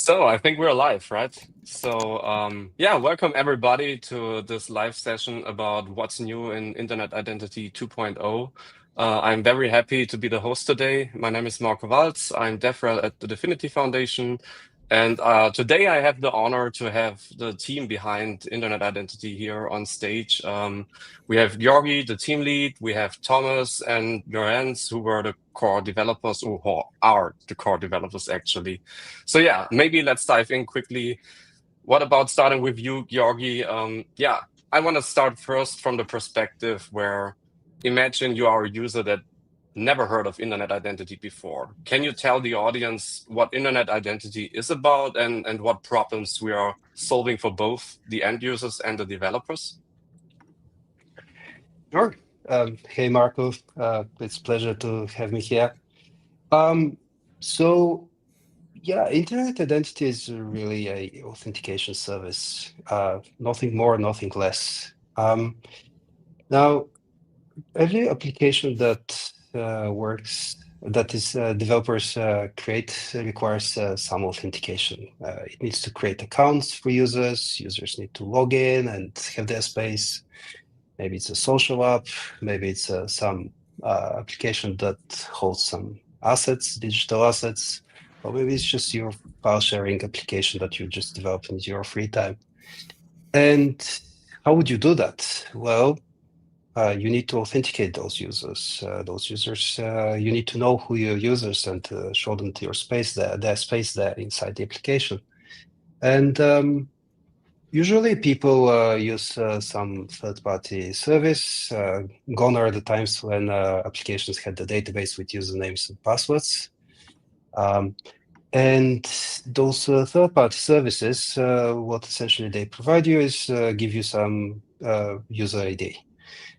So I think we're live, right? Yeah, welcome everybody to this live session about what's new in Internet Identity 2.0. I'm very happy to be the host today. My name is Marco Walz. I'm DevRel at the Definity Foundation. And today I have the honor to have the team behind Internet Identity here on stage. We have Georgi, the team lead. We have Thomas and Lorenz, who were the core developers, or who are the core developers actually. So yeah, maybe let's dive in quickly. What about starting with you, Georgi? Yeah, I want to start first from the perspective where imagine you are a user that never heard of internet identity before. Can you tell the audience what internet identity is about and what problems we are solving for both the end users and the developers? Sure. Hey, Marco. It's a pleasure to have me here. Um, so, yeah, Internet Identity is really a authentication service. Nothing more, nothing less. Now, every application that developers create requires some authentication. It needs to create accounts for users. Users need to log in and have their space. Maybe it's a social app, maybe it's some application that holds some assets, digital assets, or maybe it's just your file sharing application that you just developed in your free time. And how would you do that? Well, you need to authenticate those users. You need to know who your users and show them to your space there, their space there inside the application. And usually people use some third-party service. Gone are the times when applications had the database with usernames and passwords. And those third-party services, what essentially they provide you is give you some user ID.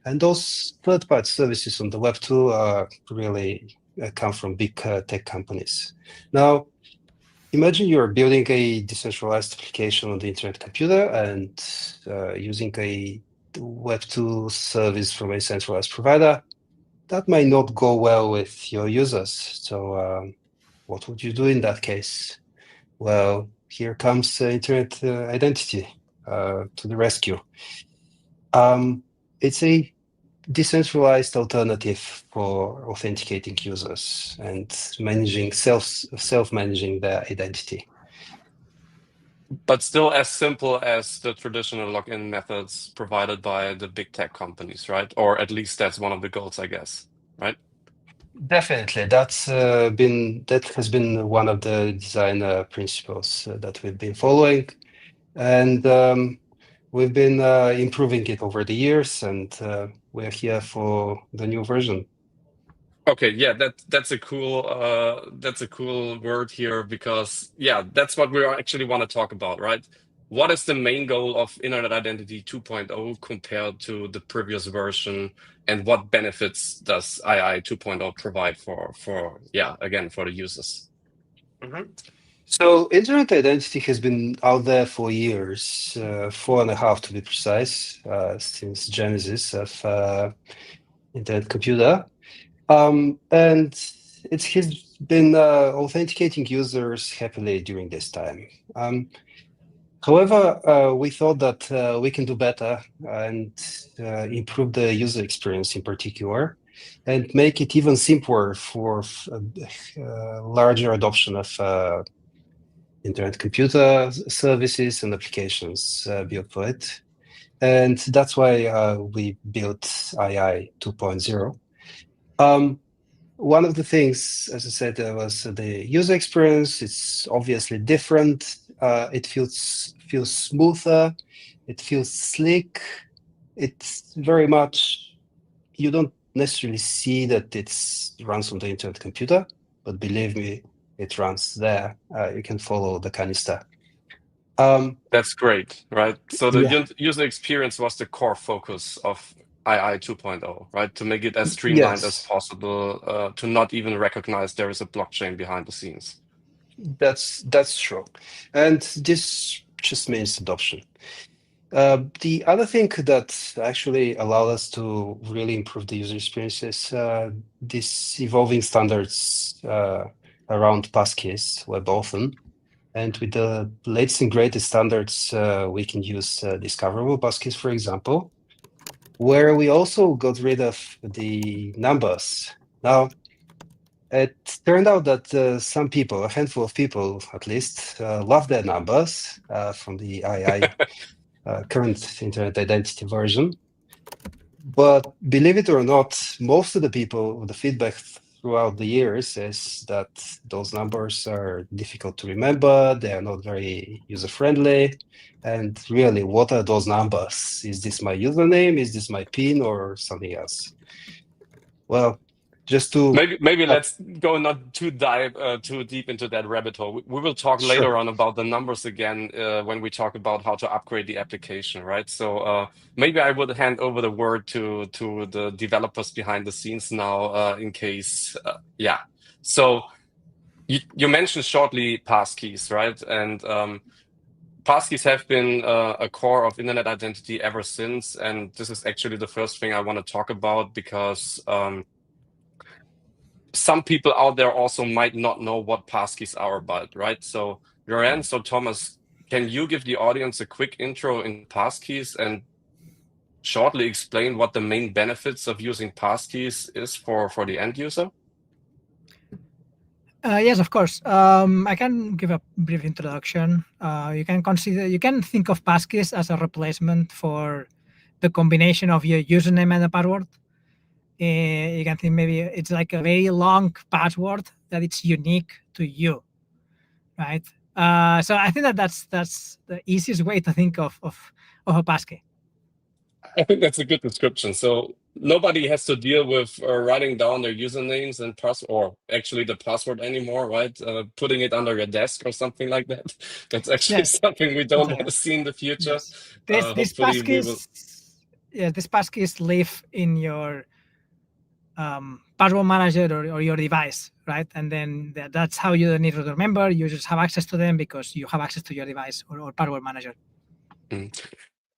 And those third-party services on the web too really come from big tech companies. Now, imagine you're building a decentralized application on the internet computer and using a Web2 service from a centralized provider. That might not go well with your users. So, what would you do in that case? Well, here comes internet identity to the rescue. It's a decentralized alternative for authenticating users and managing self-managing their identity. But still as simple as the traditional login methods provided by the big tech companies, right? Or at least that's one of the goals, I guess, right? Definitely, that has been one of the design principles that we've been following, and we've been improving it over the years, and we're here for the new version. Okay, yeah, that's a cool word here because yeah, that's what we actually want to talk about, right? What is the main goal of Internet Identity 2.0 compared to the previous version, and what benefits does II 2.0 provide for yeah, again, for the users? Mhm. So, internet identity has been out there for years, 4.5 to be precise, since Genesis of Internet Computer. And it has been authenticating users happily during this time. However, we thought that we can do better and improve the user experience in particular, and make it even simpler for larger adoption of internet computer services and applications built for it. And that's why we built II 2.0. One of the things, as I said, was the user experience. It's obviously different. It feels smoother. It feels slick. It's very much, you don't necessarily see that it runs on the internet computer, but believe me, it runs there. You can follow the canister. That's great, right? So the Yeah. user experience was the core focus of II 2.0, right? To make it as streamlined as Yes, possible, to not even recognize there is a blockchain behind the scenes. that's true. And this just means adoption. The other thing that actually allowed us to really improve the user experience is this evolving standards around passkeys, WebAuthn. And with the latest and greatest standards, we can use discoverable passkeys, for example, where we also got rid of the numbers. Now, it turned out that some people, a handful of people at least, love their numbers from the II current internet identity version. But believe it or not, most of the people, the feedback throughout the years is that those numbers are difficult to remember, they are not very user-friendly. And really, what are those numbers? Is this my username? Is this my PIN or something else? Well, just to Maybe let's go not too deep into that rabbit hole. We will talk later sure. on about the numbers again when we talk about how to upgrade the application, right? So maybe I would hand over the word to the developers behind the scenes now, in case, yeah. So you mentioned shortly passkeys, right? And passkeys have been a core of internet identity ever since, and this is actually the first thing I want to talk about because some people out there also might not know what passkeys are about, right? So, Lorenzo, Thomas, can you give the audience a quick intro into passkeys and shortly explain what the main benefits of using passkeys is for the end user? Yes, of course. I can give a brief introduction. You can think of passkeys as a replacement for the combination of your username and a password. You can think maybe it's like a very long password that it's unique to you, right? So I think that that's the easiest way to think of a passkey. I think that's a good description. So nobody has to deal with writing down their usernames and password, or actually the password anymore, right? Putting it under your desk or something like that. That's actually Yes, something we don't want exactly. to see in the future. Yes, this Hopefully, we will. passkeys, yeah, this passkeys live in your password manager or your device, right? And then that's how you don't need to remember. You just have access to them because you have access to your device or password manager. Mm.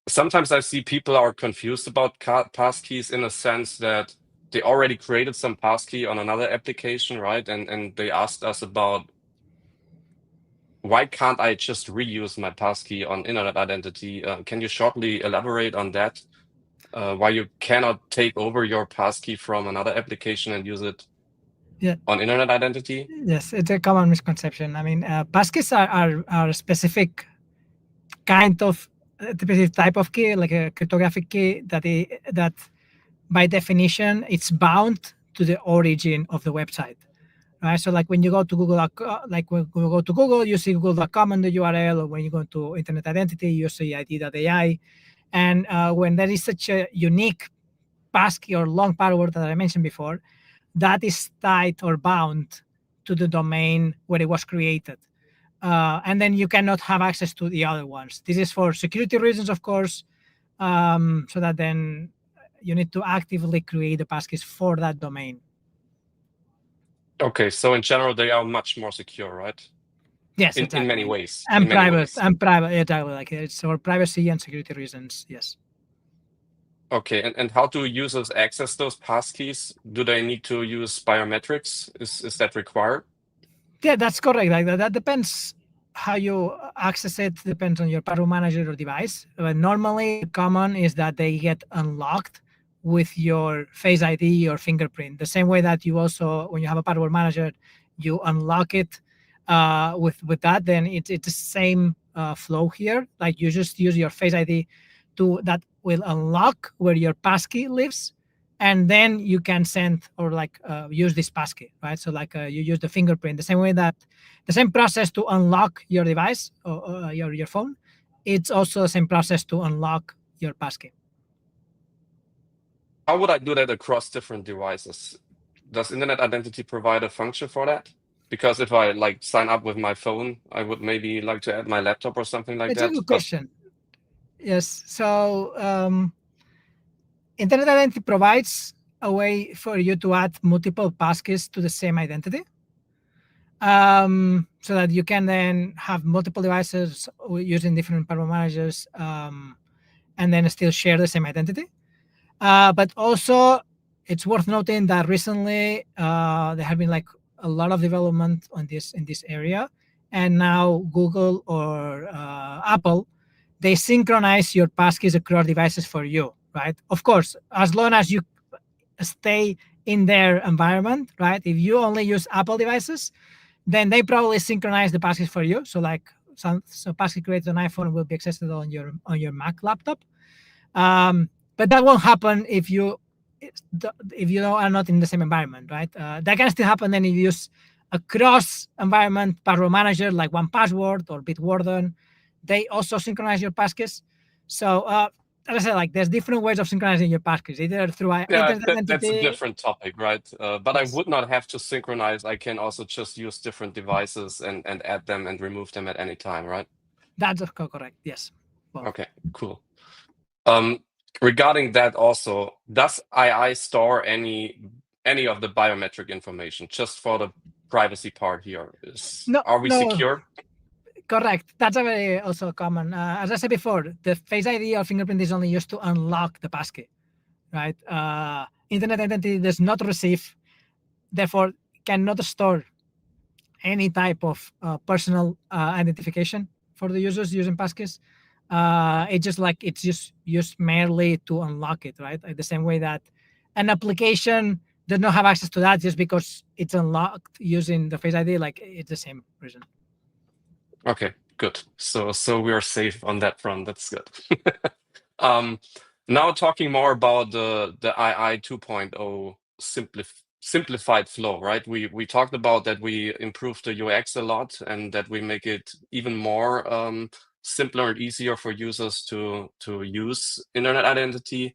Sometimes I see people are confused about passkeys in a sense that they already created some passkey on another application, right? And they asked us about why can't I just reuse my passkey on internet identity? Can you shortly elaborate on that? Why you cannot take over your passkey from another application and use it Yeah. on internet identity? Yes, it's a common misconception. I mean, passkeys are a specific kind of specific type of key, like a cryptographic key that by definition it's bound to the origin of the website, right? So like when you go to Google, like when you go to Google, you see google.com in the URL, or when you go to Internet Identity, you see ID.ai, and when there is such a unique passkey or long password that I mentioned before, that is tied or bound to the domain where it was created. And then you cannot have access to the other ones. This is for security reasons, of course, so that then you need to actively create the passkeys for that domain. Okay, so in general, they are much more secure, right? Yes, In exactly. many ways. And In many private, ways. exactly. Like it's for privacy and security reasons. Yes. Okay, and how do users access those passkeys? Do they need to use biometrics? Is that required? Yeah, that's correct. Like that depends how you access it. Depends on your password manager or device. But normally, common is that they get unlocked with your Face ID or fingerprint. The same way that you also, when you have a password manager, you unlock it with that. Then it's the same flow here. Like you just use your Face ID to that will unlock where your passkey lives, and then you can send or like use this passkey, right? So like you use the fingerprint the same way that the same process to unlock your device or your phone. It's also the same process to unlock your passkey. How would I do that across different devices? Does Internet Identity provide a function for that? Because if I like sign up with my phone, I would maybe like to add my laptop or something like It's a that. good But question. Yes. So Internet Identity provides a way for you to add multiple passkeys to the same identity, so that you can then have multiple devices using different password managers, and then still share the same identity. But also, it's worth noting that recently there have been like a lot of development on this in this area, and now Google or Apple, they synchronize your passkeys across devices for you, right? Of course, as long as you stay in their environment, right? If you only use Apple devices, then they probably synchronize the passkeys for you. So like so passkey created on iPhone will be accessible on your Mac laptop. But that won't happen if you are not in the same environment, right? That can still happen then if you use a cross environment password manager like 1Password or Bitwarden. They also synchronize your passkeys. So as I said, like there's different ways of synchronizing your passkeys, either through Yeah, internet that's a identity. different topic, right? But I Yes, would not have to synchronize. I can also just use different devices and add them and remove them at any time, right? that's correct. Yes. Both. Okay, cool. Regarding that also, does II store any of the biometric information just for the privacy part here? Are we No, secure? correct. That's a very also common. As I said before, the Face ID or fingerprint is only used to unlock the passkey, right? Internet identity does not receive, therefore cannot store any type of personal identification for the users using passkeys. It's just used merely to unlock it, right? The same way that an application does not have access to that just because it's unlocked using the Face ID. Like it's the same reason. Okay, good. So we are safe on that front. That's good. Now talking more about the II 2.0 simplified flow, right? We talked about that we improved the UX a lot and that we make it even more simpler and easier for users to use internet identity.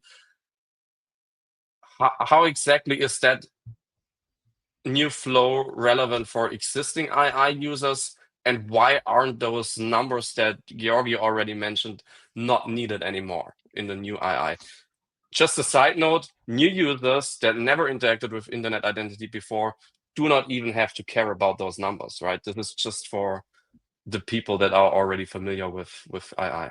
How exactly is that new flow relevant for existing II users? And why aren't those numbers that Georgi already mentioned not needed anymore in the new II? Just a side note, new users that never interacted with internet identity before do not even have to care about those numbers, right? This is just for the people that are already familiar with II.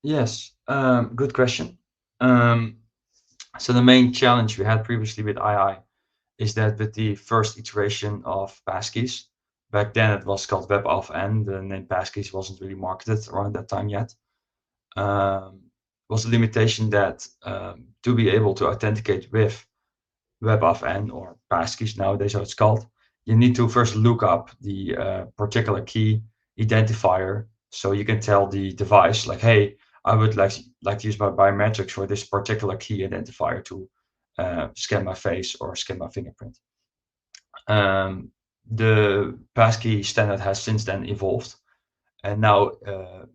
Yes, good question. So the main challenge we had previously with II is that with the first iteration of passkeys, back then it was called WebAuthn, the name passkeys wasn't really marketed around that time yet, was a limitation that to be able to authenticate with WebAuthn or passkeys nowadays, how it's called, you need to first look up the particular key identifier so you can tell the device like, hey, I would like to use my biometrics for this particular key identifier to scan my face or scan my fingerprint. The passkey standard has since then evolved and now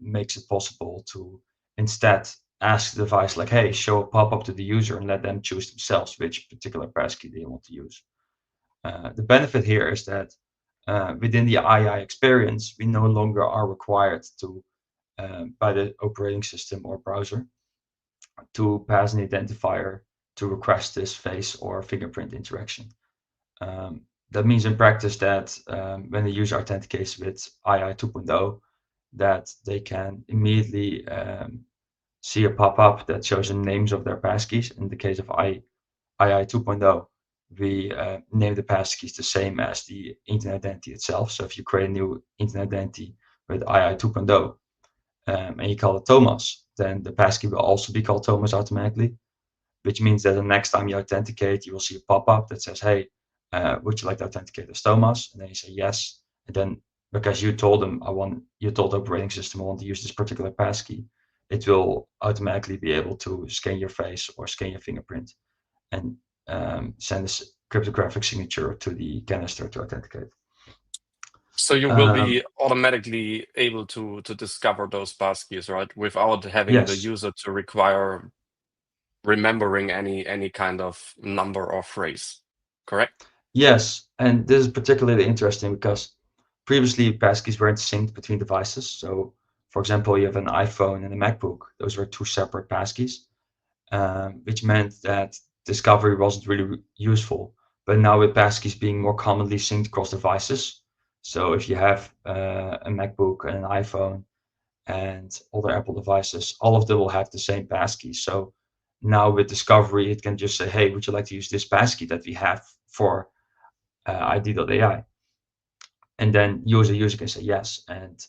makes it possible to instead ask the device like, hey, show a pop-up to the user and let them choose themselves which particular passkey they want to use. The benefit here is that within the II experience, we no longer are required to, by the operating system or browser, to pass an identifier to request this face or fingerprint interaction. That means in practice that when the user authenticates with II 2.0, that they can immediately see a pop-up that shows the names of their passkeys. In the case of II 2.0, we name the passkeys the same as the internet identity itself. So if you create a new internet identity with II 2.0 and you call it Thomas, then the passkey will also be called Thomas automatically, which means that the next time you authenticate, you will see a pop-up that says, hey, would you like to authenticate as Thomas? And then you say yes. And then because you told them, you told the operating system I want to use this particular passkey, it will automatically be able to scan your face or scan your fingerprint and send a cryptographic signature to the canister to authenticate. So you will be automatically able to discover those passkeys, right? Without having the user to require remembering any kind of number or phrase, correct? Yes, and this is particularly interesting because previously passkeys weren't synced between devices. So, for example, you have an iPhone and a MacBook. Those were two separate passkeys, which meant that discovery wasn't really useful. But now with passkeys being more commonly synced across devices, so if you have a MacBook and an iPhone and other Apple devices, all of them will have the same passkey. So now with discovery, it can just say, hey, would you like to use this passkey that we have for ID.ai? and then user can say yes, and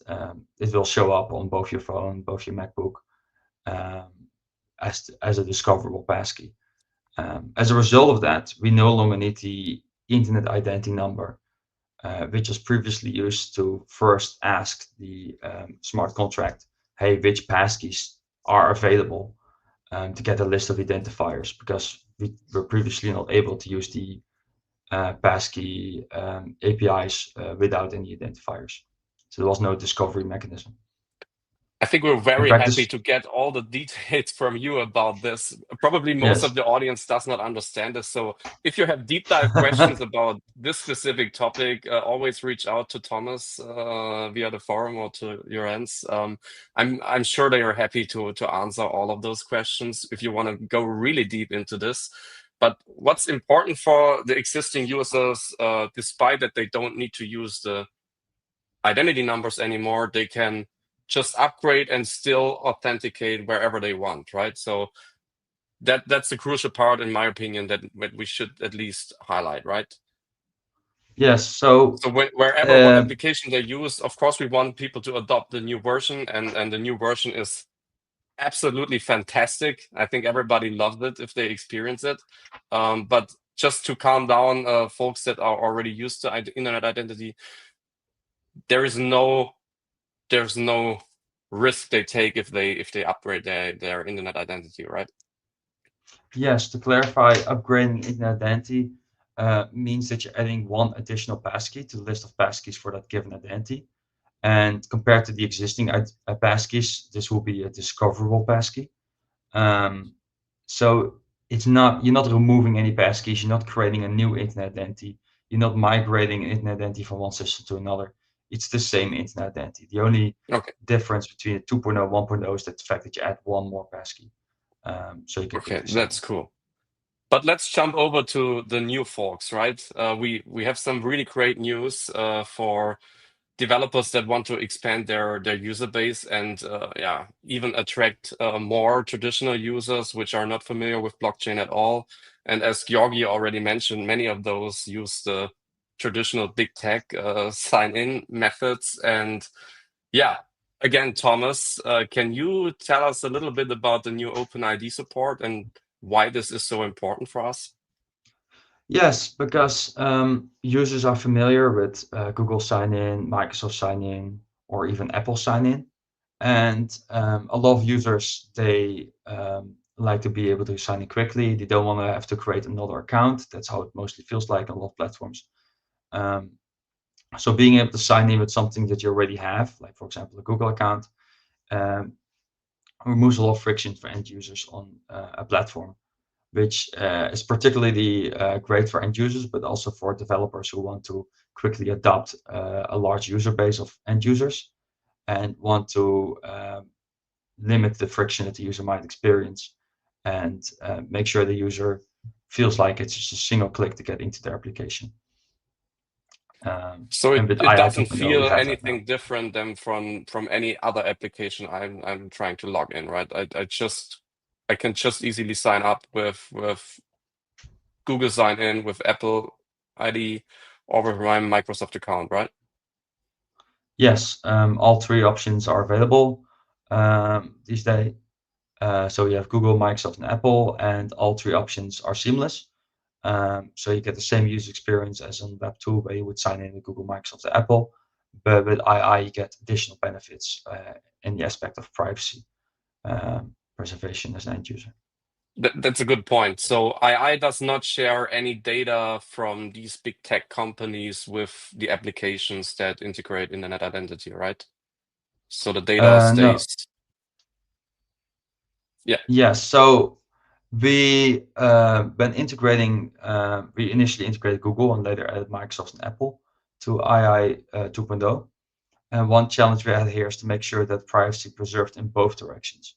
it will show up on both your phone, both your MacBook, as a discoverable passkey. As a result of that, we no longer need the internet identity number, which was previously used to first ask the smart contract, hey, which passkeys are available, to get a list of identifiers, because we were previously not able to use the passkey APIs without any identifiers. So there was no discovery mechanism. I think we're In very practice, happy to get all the details from you about this. Probably most yes. of the audience does not understand this. So if you have deep dive questions about this specific topic, always reach out to Thomas via the forum or to your ends. I'm sure they are happy to answer all of those questions if you want to go really deep into this. But what's important for the existing users, despite that they don't need to use the identity numbers anymore, they can just upgrade and still authenticate wherever they want, right? So that's the crucial part, in my opinion, that we should at least highlight, right? Yes. So wherever what application they use, of course, we want people to adopt the new version, and the new version is absolutely fantastic. I think everybody loves it if they experience it. But just to calm down folks that are already used to internet identity, there's no risk they take if they upgrade their internet identity, right? Yes, to clarify, upgrading internet identity means that you're adding one additional passkey to the list of passkeys for that given identity. And compared to the existing passkeys, this will be a discoverable passkey. So you're not removing any passkeys, you're not creating a new internet identity, you're not migrating an internet identity from one system to another. It's the same internet identity. The only difference between the 2.0 and 1.0 is the fact that you add one more passkey. So you can that's cool. But let's jump over to the new folks, right? We have some really great news for developers that want to expand their user base and even attract more traditional users which are not familiar with blockchain at all. And as Georgi already mentioned, many of those use the traditional big tech sign-in methods. And again, Thomas, can you tell us a little bit about the new OpenID support and why this is so important for us? Yes, because users are familiar with Google sign-in, Microsoft sign-in, or even Apple sign-in. And a lot of users, they like to be able to sign in quickly. They don't want to have to create another account. That's how it mostly feels like on a lot of platforms. So being able to sign in with something that you already have, like for example, a Google account, removes a lot of friction for end users on a platform, which is particularly great for end users, but also for developers who want to quickly adopt a large user base of end users and want to limit the friction that the user might experience and make sure the user feels like it's just a single click to get into their application. So it doesn't feel anything that different than from any other application I'm trying to log in, right? I can just easily sign up with Google sign in, with Apple ID, or with my Microsoft account, right? Yes, all three options are available these days. So you have Google, Microsoft, and Apple, and all three options are seamless. So you get the same user experience as on Web2, where you would sign in with Google, Microsoft, or Apple. But with II, you get additional benefits in the aspect of privacy preservation as an end user. That's a good point. So II does not share any data from these big tech companies with the applications that integrate internet identity, right? So the data stays. No. Yes. So we when integrating, we initially integrated Google and later added Microsoft and Apple to II 2.0. And one challenge we had here is to make sure that privacy preserved in both directions.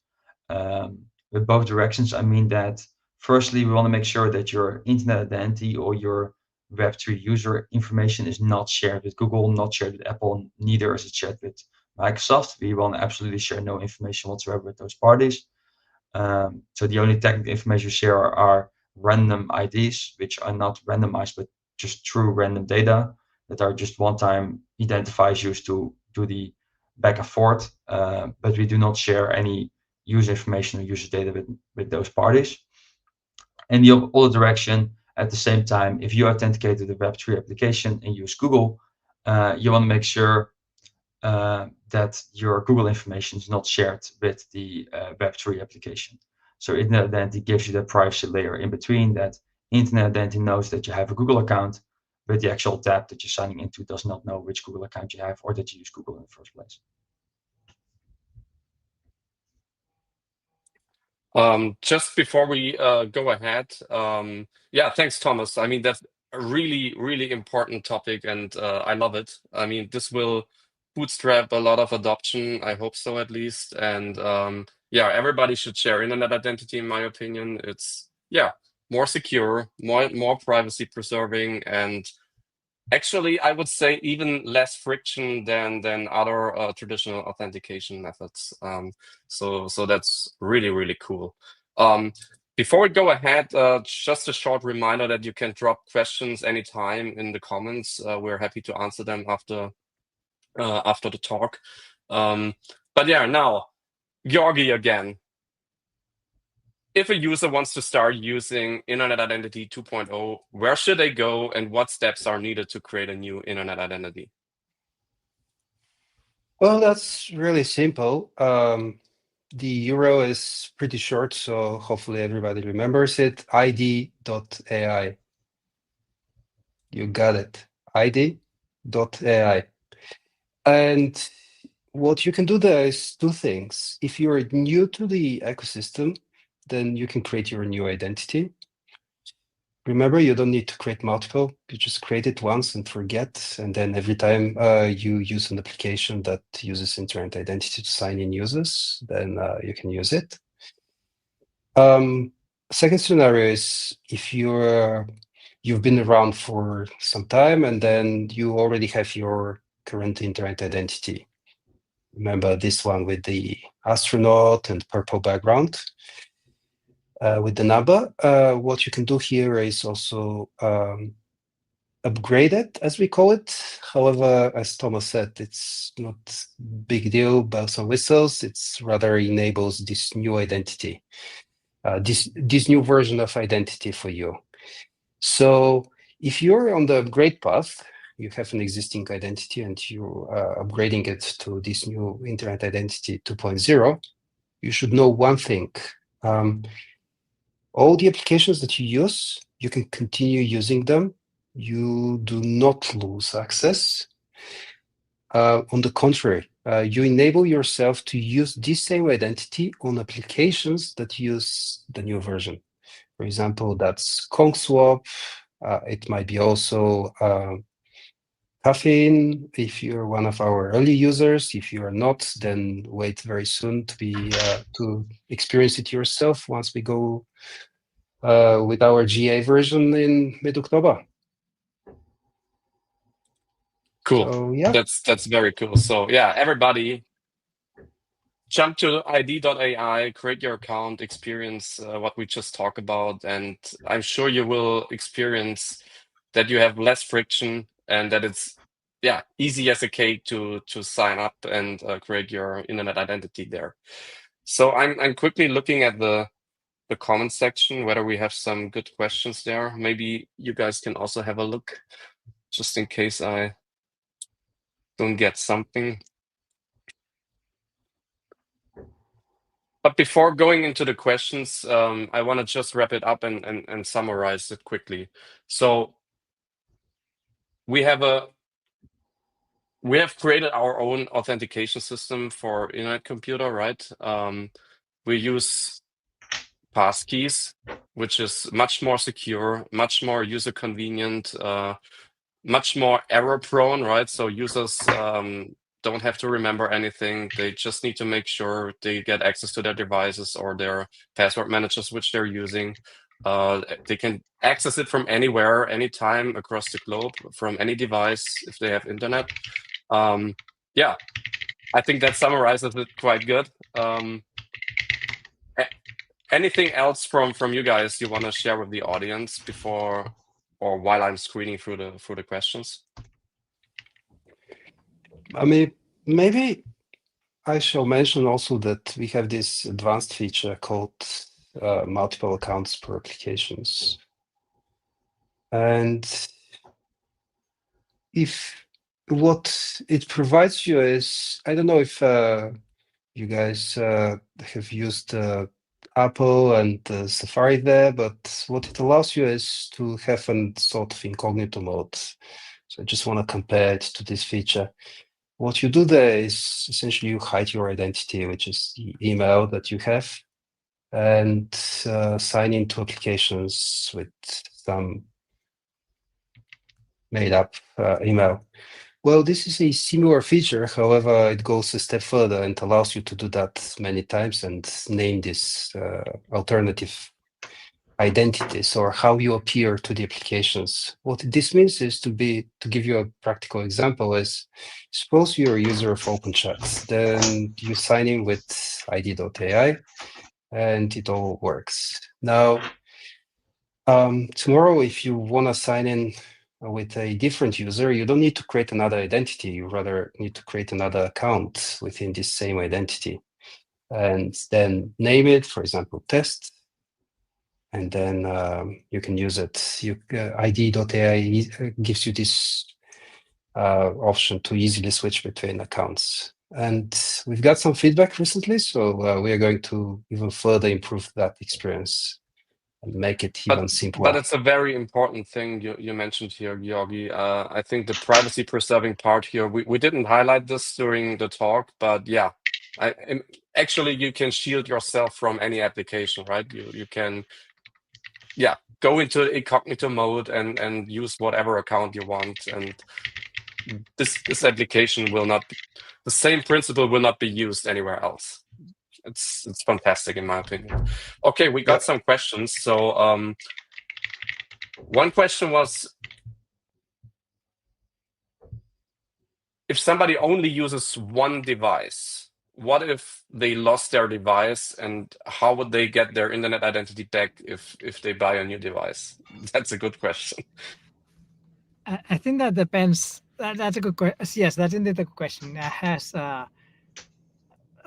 With both directions, I mean that firstly, we want to make sure that your internet identity or your Web3 user information is not shared with Google, not shared with Apple, neither is it shared with Microsoft. We want to absolutely share no information whatsoever with those parties. So the only technical information we share are random IDs, which are not randomized, but just true random data that are just one-time identifiers used to do the back and forth, but we do not share any user information or user data with those parties. In the other direction, at the same time, if you authenticate to the Web3 application and use Google, you want to make sure that your Google information is not shared with the Web3 application. So Internet Identity gives you the privacy layer in between, that Internet Identity knows that you have a Google account, but the actual tab that you're signing into does not know which Google account you have or that you use Google in the first place. Just before we go ahead, yeah, thanks, Thomas. I mean, that's a really, really important topic, and I love it. I mean, this will bootstrap a lot of adoption. I hope so, at least. And yeah, everybody should share internet identity, in my opinion. It's more secure, more privacy preserving, and actually, I would say even less friction than other traditional authentication methods. So that's really, really cool. Before we go ahead, just a short reminder that you can drop questions anytime in the comments. We're happy to answer them after the talk. But yeah, now, Georgi again. If a user wants to start using Internet Identity 2.0, where should they go and what steps are needed to create a new Internet identity? Well, that's really simple. The URL is pretty short, so hopefully everybody remembers it. id.ai. You got it. id.ai. And what you can do there is two things. If you're new to the ecosystem, then you can create your new identity. Remember, you don't need to create multiple. You just create it once and forget. And then every time you use an application that uses internet identity to sign in users, then you can use it. Second scenario is if you've been around for some time and then you already have your current internet identity. Remember this one with the astronaut and purple background with the number. What you can do here is also upgrade it, as we call it. However, as Thomas said, it's not big deal, bells and whistles. It's rather enables this new identity, this new version of identity for you. So if you're on the upgrade path, you have an existing identity and you are upgrading it to this new Internet Identity 2.0, you should know one thing. All the applications that you use, you can continue using them. You do not lose access. On the contrary, you enable yourself to use this same identity on applications that use the new version. For example, that's ConkSwap. It might be also Caffeine, if you're one of our early users. If you are not, then wait very soon to experience it yourself once we go with our GA version in mid-October. Cool. So, yeah. That's very cool. So yeah, everybody jump to id.ai, create your account, experience what we just talked about, and I'm sure you will experience that you have less friction and that it's easy as a cake to sign up and create your internet identity there. So I'm quickly looking at the comment section whether we have some good questions there. Maybe you guys can also have a look just in case I don't get something. But before going into the questions, I want to just wrap it up and summarize it quickly. So we have created our own authentication system for Internet Computer, right? We use passkeys, which is much more secure, much more user convenient, much more error prone, right? So users don't have to remember anything. They just need to make sure they get access to their devices or their password managers, which they're using. They can access it from anywhere, anytime across the globe, from any device if they have internet. Yeah, I think that summarizes it quite good. Anything else from you guys you want to share with the audience before or while I'm screening through the questions? I mean, maybe I shall mention also that we have this advanced feature called multiple accounts per applications. And if what it provides you is, I don't know if you guys have used Apple and Safari there, but what it allows you is to have a sort of incognito mode. So I just want to compare it to this feature. What you do there is essentially you hide your identity, which is the email that you have, and sign into applications with some made up email. Well, this is a similar feature. However, it goes a step further and allows you to do that many times and name this alternative identities or how you appear to the applications. What this means is to give you a practical example is suppose you're a user of OpenChat, then you sign in with id.ai and it all works. Now, tomorrow, if you want to sign in with a different user, you don't need to create another identity. You rather need to create another account within this same identity and then name it, for example, test. And then you can use it. ID.ai gives you this option to easily switch between accounts. And we've got some feedback recently, so we are going to even further improve that experience and make it even simpler. But it's a very important thing you mentioned here, Georgi. I think the privacy preserving part here, we didn't highlight this during the talk, but yeah, actually you can shield yourself from any application, right? You can, yeah, go into incognito mode and use whatever account you want, and this application will not be, the same principle will not be used anywhere else. It's fantastic in my opinion. Okay, we got some questions. So one question was, if somebody only uses one device, what if they lost their device, and how would they get their internet identity back if they buy a new device? That's a good question. I think that depends. That's a good question. Yes, that's indeed a good question. It has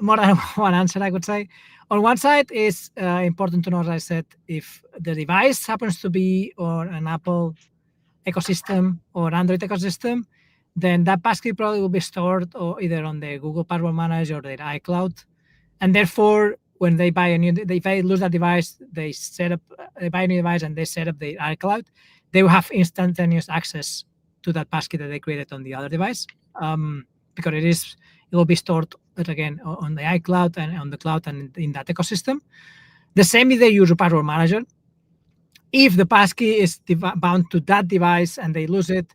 more than one answer, I would say. On one side, it's important to know, as I said, if the device happens to be on an Apple ecosystem or Android ecosystem, then that passkey probably will be stored or either on the Google Password Manager or their iCloud. And therefore, when they buy a new, if they lose that device, they buy a new device and they set up the iCloud, they will have instantaneous access to that passkey that they created on the other device, because it will be stored, but again, on the iCloud and on the cloud and in that ecosystem. The same if they use a password manager. If the passkey is bound to that device and they lose it,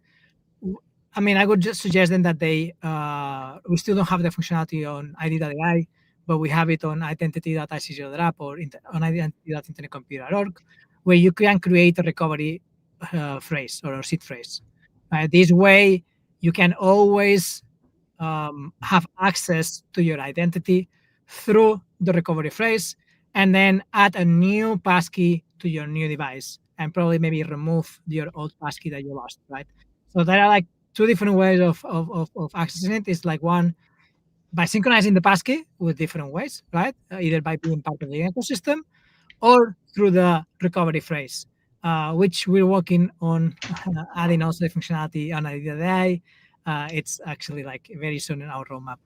I mean, I would just suggest then that we still don't have the functionality on ID.ai, but we have it on identity.icc.app or on identity.internetcomputer.org, where you can create a recovery phrase or a seed phrase. This way, you can always have access to your identity through the recovery phrase, and then add a new passkey to your new device, and probably maybe remove your old passkey that you lost, right? So there are like two different ways of accessing it. It's like one, by synchronizing the passkey with different ways, right? Either by being part of the ecosystem or through the recovery phrase, which we're working on adding also the functionality on ID.ai. It's actually like very soon in our roadmap.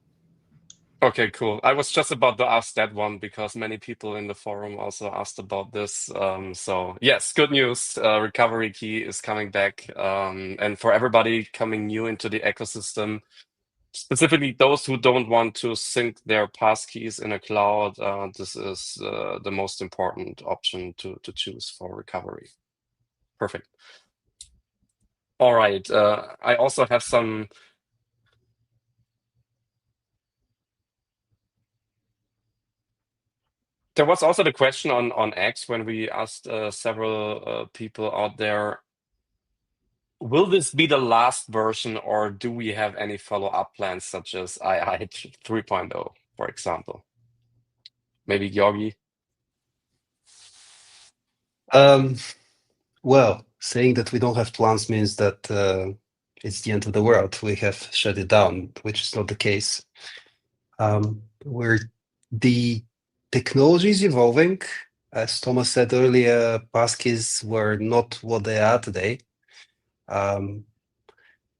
Okay, cool. I was just about to ask that one because many people in the forum also asked about this. So yes, good news. Recovery key is coming back. And for everybody coming new into the ecosystem, specifically those who don't want to sync their passkeys in a cloud, this is the most important option to choose for recovery. Perfect. All right. I also have some. There was also the question on X when we asked several people out there, will this be the last version, or do we have any follow-up plans such as II 3.0, for example? Maybe Georgi? Well, saying that we don't have plans means that it's the end of the world. We have shut it down, which is not the case. Where the technology is evolving, as Thomas said earlier, passkeys were not what they are today.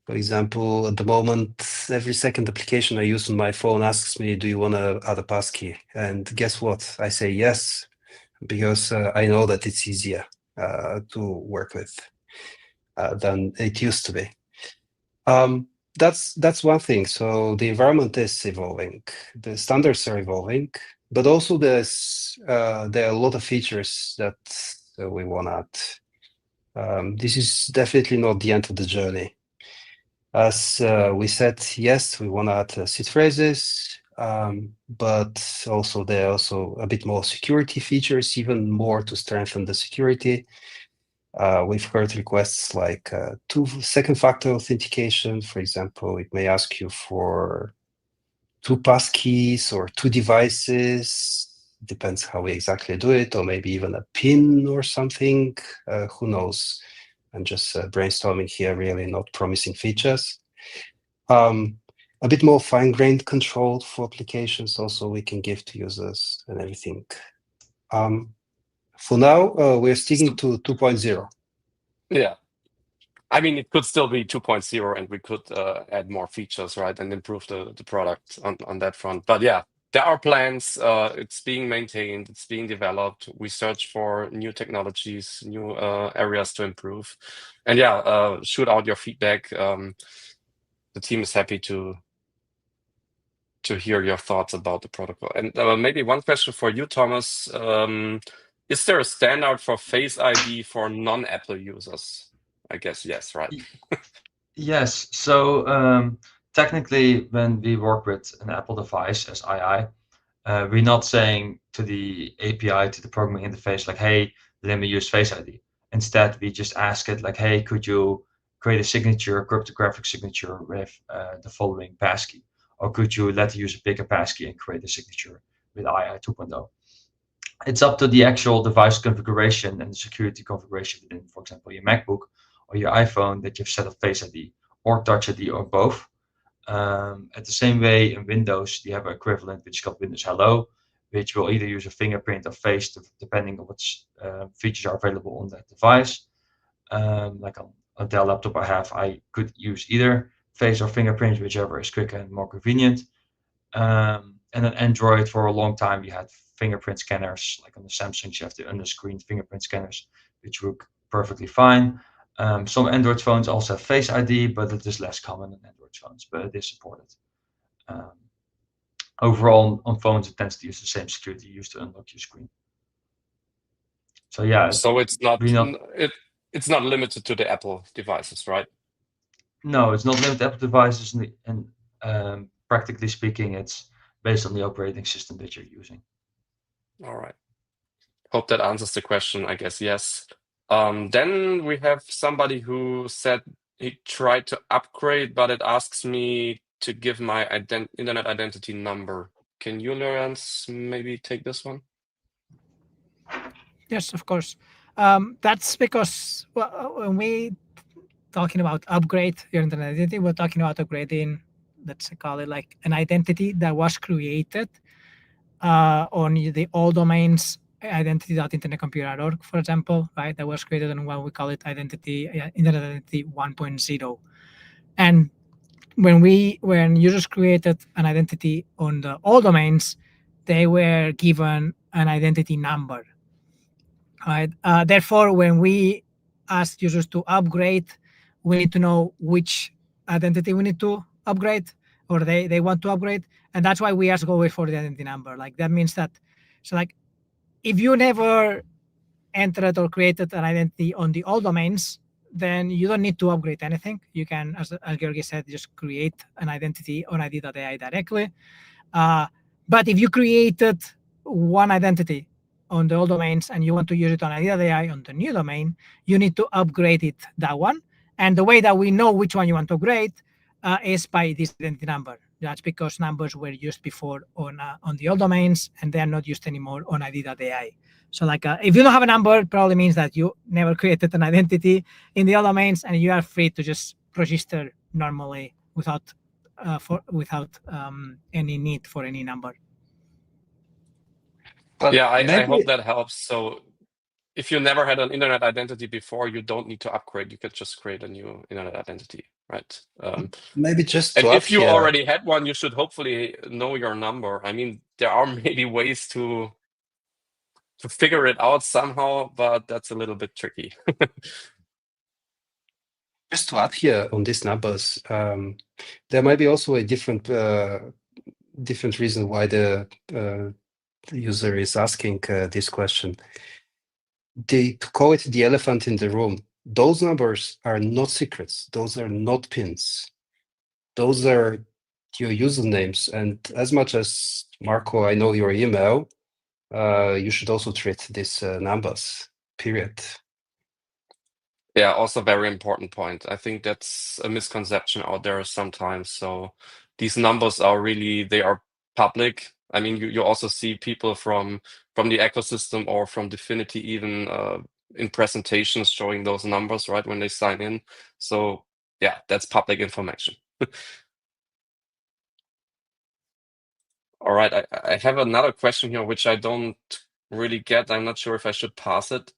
For example, at the moment, every second application I use on my phone asks me, do you want to add a passkey? And guess what? I say yes, because I know that it's easier to work with than it used to be. That's one thing. So the environment is evolving, the standards are evolving, but also there are a lot of features that we want to add. This is definitely not the end of the journey. As we said, yes, we want to add seed phrases, but also there are also a bit more security features, even more to strengthen the security. We've heard requests like second factor authentication. For example, it may ask you for 2 passkeys or 2 devices. Depends how we exactly do it, or maybe even a PIN or something. Who knows? I'm just brainstorming here, really not promising features. A bit more fine-grained control for applications also we can give to users and everything. For now, we're sticking to 2.0. Yeah. I mean, it could still be 2.0 and we could add more features, right, and improve the product on that front. But yeah, there are plans. It's being maintained. It's being developed. We search for new technologies, new areas to improve. And yeah, shoot out your feedback. The team is happy to hear your thoughts about the protocol. And maybe one question for you, Thomas. Is there a standard for Face ID for non-Apple users? I guess yes, right? Yes. So technically, when we work with an Apple device as II, we're not saying to the API, to the programming interface, like, hey, let me use Face ID. Instead, we just ask it like, hey, could you create a signature, a cryptographic signature with the following passkey? Or could you let the user pick a passkey and create a signature with II 2.0? It's up to the actual device configuration and the security configuration within, for example, your MacBook or your iPhone that you've set up Face ID or Touch ID or both. At the same way in Windows, you have an equivalent which is called Windows Hello, which will either use a fingerprint or face depending on which features are available on that device. Like on a Dell laptop I could use either face or fingerprint, whichever is quicker and more convenient. And on Android, for a long time, you had fingerprint scanners. Like on the Samsungs, you have the under-screen fingerprint scanners, which work perfectly fine. Some Android phones also have Face ID, but it is less common on Android phones, but it is supported. Overall, on phones, it tends to use the same security used to unlock your screen. So yeah. So it's not limited to the Apple devices, right? No, it's not limited to Apple devices, and practically speaking, it's based on the operating system that you're using. All right. Hope that answers the question. I guess yes. Then we have somebody who said he tried to upgrade, but it asks me to give my internet identity number. Can you, Lorenz, maybe take this one? Yes, of course. That's because when we talking about upgrade your internet identity, we're talking about upgrading, let's call it like an identity that was created on the old domains identity.internetcomputer.org, for example, right? That was created on what we call it internet identity 1.0. And when users created an identity on the old domains, they were given an identity number, right? Therefore, when we ask users to upgrade, we need to know which identity we need to upgrade, or they want to upgrade, and that's why we ask always for the identity number. Like that means that, so like, if you never entered or created an identity on the old domains, then you don't need to upgrade anything. You can, as Georgi said, just create an identity on ID.ai directly. But if you created one identity on the old domains and you want to use it on ID.ai on the new domain, you need to upgrade it, that one. And the way that we know which one you want to upgrade is by this identity number. That's because numbers were used before on the old domains and they are not used anymore on ID.ai. So like if you don't have a number, it probably means that you never created an identity in the old domains and you are free to just register normally without any need for any number. But Yeah, I maybe hope that helps. So if you never had an internet identity before, you don't need to upgrade. You could just create a new internet identity, right? maybe just And to add if you here, already had one, you should hopefully know your number. I mean, there are maybe ways to figure it out somehow, but that's a little bit tricky. just to add here on these numbers, there might be also a different reason why the user is asking this question. To call it the elephant in the room, those numbers are not secrets. Those are not pins. Those are your usernames. And as much as Marco, I know your email, you should also treat these numbers, period. Yeah, also very important point. I think that's a misconception out there sometimes. So these numbers are really, they are public. I mean, you also see people from the ecosystem or from Dfinity even in presentations showing those numbers, right, when they sign in. So yeah, that's public information. All right, I have another question here, which I don't really get. I'm not sure if I should pass it.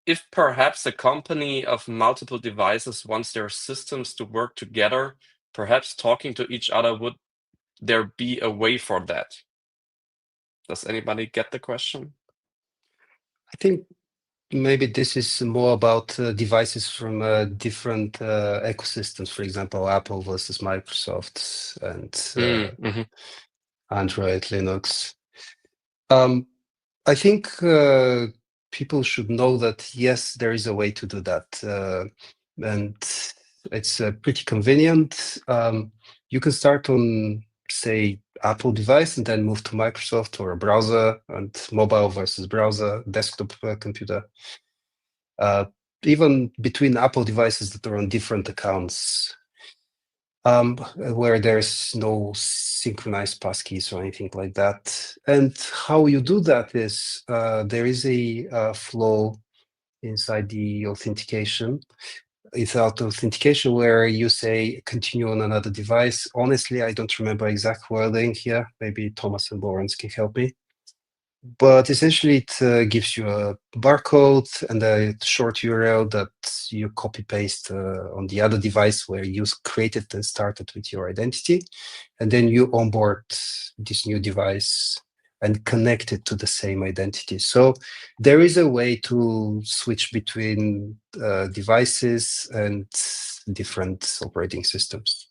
If perhaps a company of multiple devices wants their systems to work together, perhaps talking to each other, would there be a way for that? Does anybody get the question? I think maybe this is more about devices from different ecosystems, for example, Apple versus Microsoft and Android, Linux. I think people should know that, yes, there is a way to do that. And it's pretty convenient. You can start on, say, Apple device and then move to Microsoft or a browser, and mobile versus browser, desktop computer. Even between Apple devices that are on different accounts, where there's no synchronized passkeys or anything like that. And how you do that is there is a flow inside the authentication. Without authentication, where you say continue on another device. Honestly, I don't remember exact wording here. Maybe Thomas and Lawrence can help me. But essentially, it gives you a barcode and a short URL that you copy paste on the other device where you created and started with your identity. And then you onboard this new device and connect it to the same identity. So there is a way to switch between devices and different operating systems.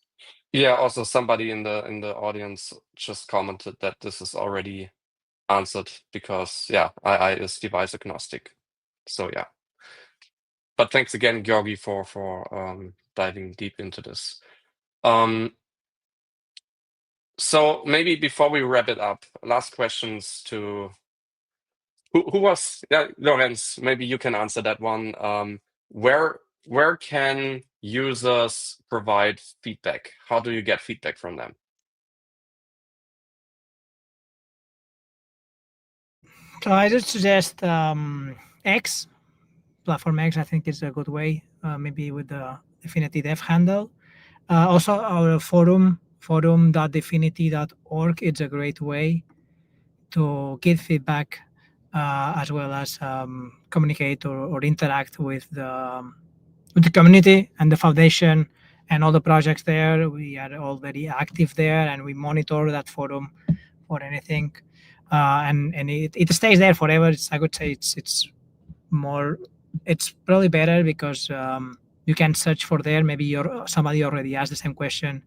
Yeah, also somebody in the audience just commented that this is already answered because yeah, II is device agnostic. So yeah. But thanks again, Georgi, for diving deep into this. So maybe before we wrap it up, last questions to who was Lorenz, maybe you can answer that one. Where can users provide feedback? How do you get feedback from them? So I just suggest X, Platform X, I think is a good way, maybe with the Dfinity dev handle. Also our forum.dfinity.org, it's a great way to give feedback as well as communicate or interact with the community and the foundation and all the projects there. We are all very active there, and we monitor that forum for anything. And it stays there forever. I would say it's probably better because you can search for there. Maybe somebody already asked the same question,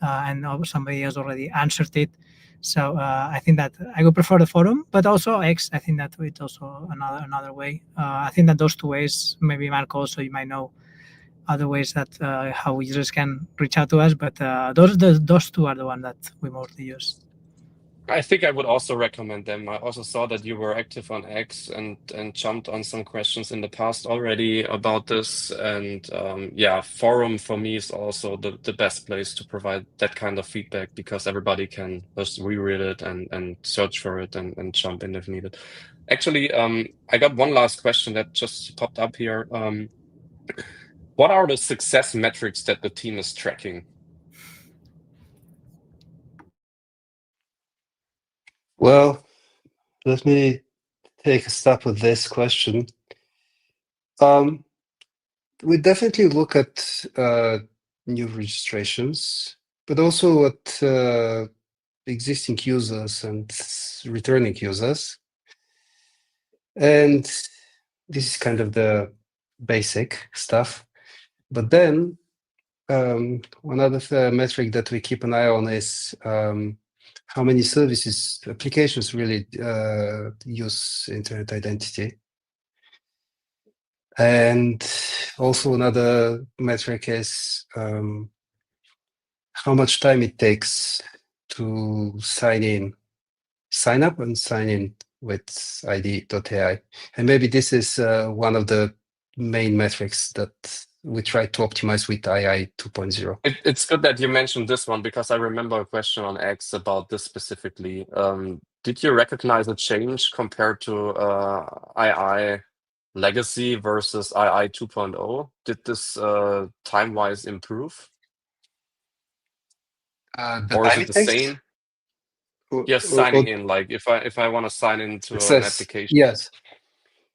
and somebody has already answered it. So I think that I would prefer the forum, but also X. I think that it's also another way. I think that those two ways, maybe Marco, also you might know other ways that how users can reach out to us, but those two are the ones that we mostly use. I think I would also recommend them. I also saw that you were active on X and jumped on some questions in the past already about this. And yeah, forum for me is also the best place to provide that kind of feedback because everybody can just reread it and search for it and jump in if needed. Actually, I got one last question that just popped up here. What are the success metrics that the team is tracking? Well, let me take a stab with this question. We definitely look at new registrations, but also at existing users and returning users. And this is kind of the basic stuff. But then one other metric that we keep an eye on is how many services, applications really use internet identity. And also another metric is how much time it takes to sign up and sign in with ID.ai. And maybe this is one of the main metrics that we try to optimize with AI 2.0. It's good that you mentioned this one, because I remember a question on X about this specifically. Did you recognize a change compared to II legacy versus II 2.0? Did this time-wise improve? The Or is time it it the takes? same? Or- Yes, or- signing or in. Like if I want to sign into an Access. application.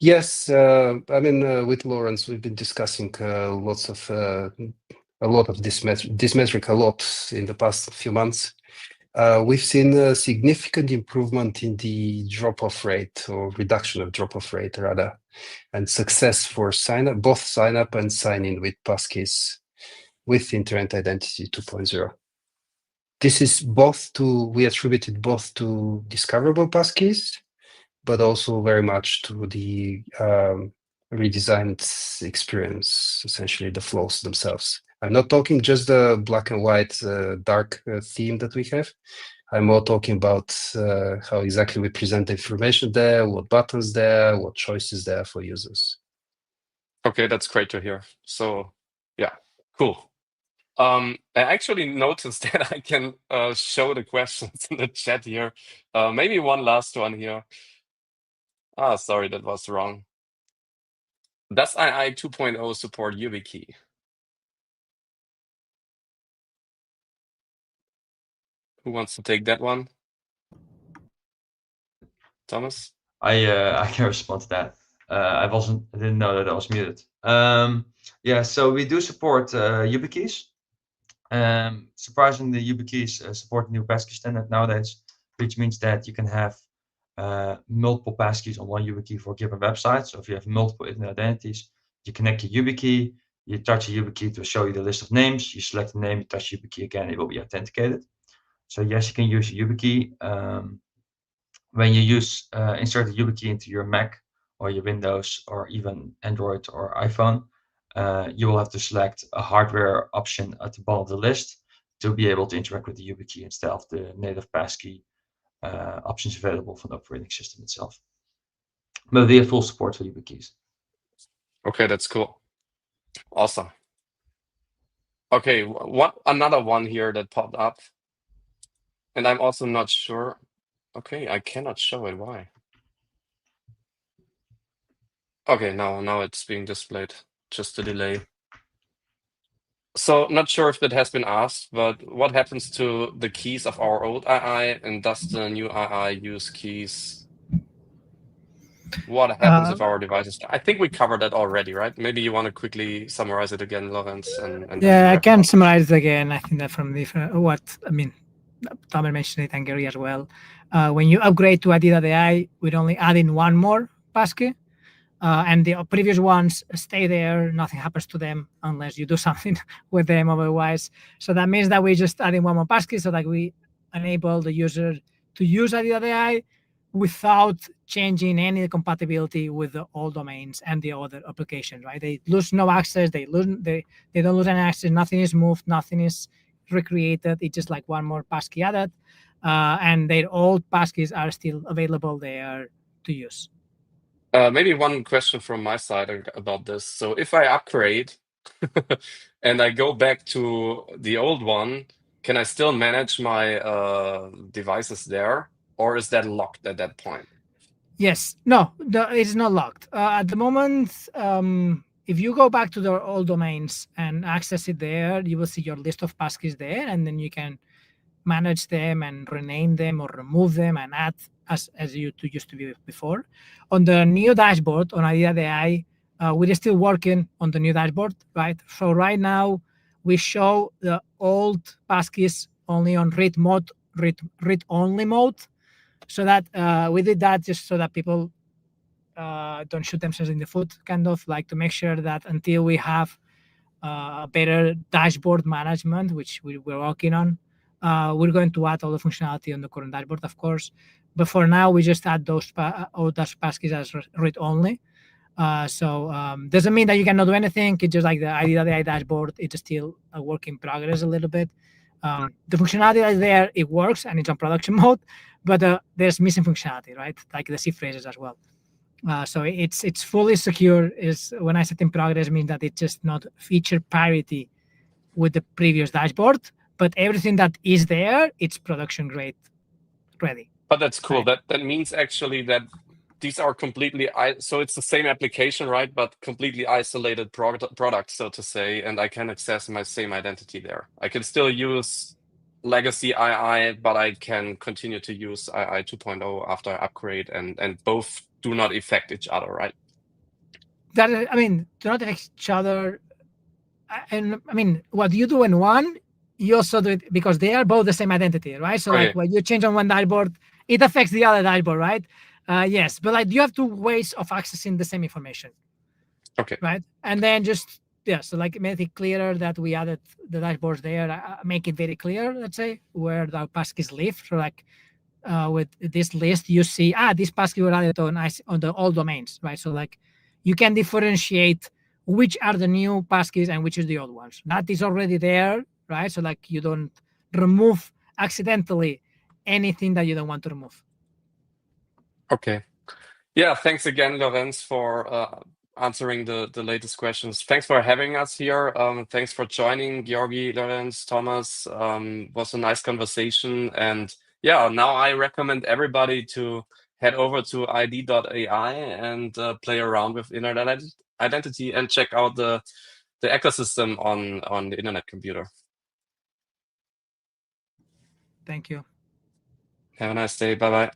Yes. I mean, with Lawrence, we've been discussing a lot of this metric a lot in the past few months. We've seen a significant improvement in the drop-off rate, or reduction of drop-off rate rather, and success for both sign up and sign in with passkeys with Internet Identity 2.0. This is we attribute it both to discoverable passkeys, but also very much to the redesigned experience, essentially the flows themselves. I'm not talking just the black and white dark theme that we have. I'm more talking about how exactly we present the information there, what buttons there, what choices there for users. Okay, that's great to hear. So yeah, cool. I actually noticed that I can show the questions in the chat here. Maybe one last one here. Sorry, that was wrong. Does II 2.0 support YubiKey? Who wants to take that one? Thomas? I can respond to that. I didn't know that I was muted. Yeah, so we do support UbiKeys. Surprisingly, UbiKeys support the new passkey standard nowadays, which means that you can have multiple passkeys on one YubiKey for a given website. So if you have multiple internet identities, you connect your YubiKey, you touch a YubiKey to show you the list of names, you select the name, you touch YubiKey again, it will be authenticated. So yes, you can use a YubiKey. When you insert a YubiKey into your Mac or your Windows or even Android or iPhone, you will have to select a hardware option at the bottom of the list to be able to interact with the YubiKey instead of the native passkey options available from the operating system itself. But we have full support for UbiKeys. Okay, that's cool. Awesome. Okay, another one here that popped up, and I'm also not sure. Okay, I cannot show it. Why? Okay, now it's being displayed. Just a delay. So not sure if that has been asked, but what happens to the keys of our old II, and does the new II use keys? What happens if our devices? I think we covered that already, right? Maybe you want to quickly summarize it again, Lorenz, and then Yeah, I wrap it can up. summarize it again. I think that from different Tomer mentioned it and Gary as well. When you upgrade to ID.ai, we're only adding one more passkey. And the previous ones stay there. Nothing happens to them unless you do something with them otherwise. So that means that we're just adding one more passkey so that we enable the user to use ID.ai without changing any compatibility with the old domains and the other applications, right? They lose no access. They don't lose any access. Nothing is moved. Nothing is recreated. It's just like one more passkey added. And their old passkeys are still available there to use. Maybe one question from my side about this. So if I upgrade and I go back to the old one, can I still manage my devices there, or is that locked at that point? Yes. No, it's not locked. At the moment, if you go back to the old domains and access it there, you will see your list of passkeys there, and then you can manage them and rename them or remove them and add as you used to be before. On the new dashboard on ID.ai, we're still working on the new dashboard, right? So right now we show the old passkeys only on read only mode. So that we did that just so that people don't shoot themselves in the foot, kind of like to make sure that until we have better dashboard management, which we're working on, we're going to add all the functionality on the current dashboard, of course. But for now, we just add those all those passkeys as read only. Doesn't mean that you cannot do anything. It's just like the ID.ai dashboard. It's still a work in progress a little bit. The functionality that's there, it works and it's on production mode, but there's missing functionality, right? Like the C phrases as well. So it's fully secure. Is when I said in progress, means that it's just not feature parity with the previous dashboard, but everything that is there, it's production grade ready. But that's cool. Right. That means actually that these are completely so it's the same application, right? But completely isolated products, so to say, and I can access my same identity there. I can still use legacy II, but I can continue to use II 2.0 after I upgrade, and both do not affect each other, right? That I mean, do not affect each other. And I mean, what you do in one, you also do it because they are both the same identity, right? So Okay. like when you change on one dashboard, it affects the other dashboard, right? Yes, but like you have two ways of accessing the same information. Okay. Right, and then just so like make it clearer that we added the dashboards there. Make it very clear, let's say, where the passkeys live. So like with this list, you see this passkey were added on the old domains, right? So like you can differentiate which are the new passkeys and which is the old ones. That is already there, right? So like you don't remove accidentally anything that you don't want to remove. Okay. Yeah, thanks again, Lorenz, for answering the latest questions. Thanks for having us here. Thanks for joining, Georgi, Lorenz, Thomas. Was a nice conversation. And yeah, now I recommend everybody to head over to ID.ai and play around with internet identity and check out the ecosystem on the internet computer. Thank you. Have a nice day. Bye-bye.